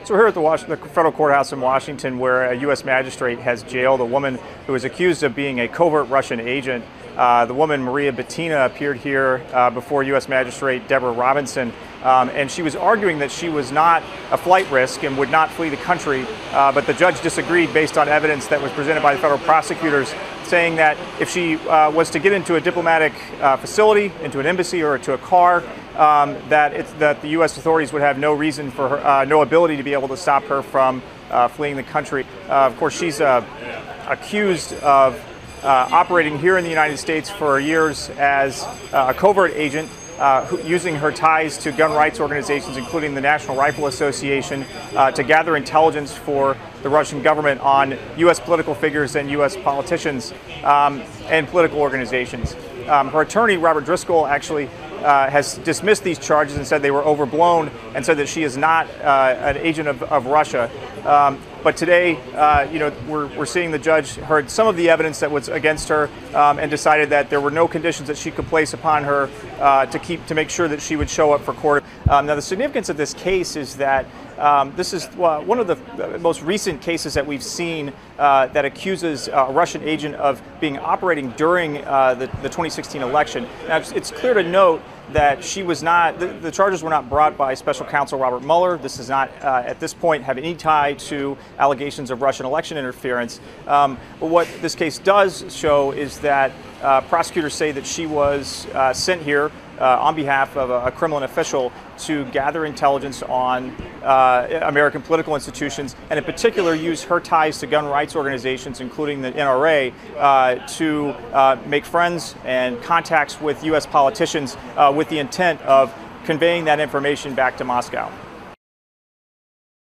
So we're here at the federal courthouse in Washington, where a U.S. magistrate has jailed a woman who is accused of being a covert Russian agent. The woman, Maria Butina, appeared here before U.S. Magistrate Deborah Robinson, and she was arguing that she was not a flight risk and would not flee the country, but the judge disagreed based on evidence that was presented by the federal prosecutors, saying that if she was to get into a diplomatic facility, into an embassy or to a car, that the U.S. authorities would have no reason for her, no ability to be able to stop her from fleeing the country. Of course, she's accused of operating here in the United States for years as a covert agent, using her ties to gun rights organizations, including the National Rifle Association, to gather intelligence for the Russian government on U.S. political figures and U.S. politicians and political organizations. Her attorney, Robert Driscoll, actually has dismissed these charges and said they were overblown, and said that she is not an agent of Russia. But today, we're seeing the judge heard some of the evidence that was against her and decided that there were no conditions that she could place upon her to make sure that she would show up for court. Now, the significance of this case is that this is one of the most recent cases that we've seen that accuses a Russian agent of being operating during the 2016 election. Now, it's clear to note that she was not, the charges were not brought by Special Counsel Robert Mueller. This does not, at this point, have any tie to allegations of Russian election interference. But what this case does show is that prosecutors say that she was sent here on behalf of a Kremlin official to gather intelligence on American political institutions, and in particular use her ties to gun rights organizations, including the NRA, to make friends and contacts with U.S. politicians with the intent of conveying that information back to Moscow.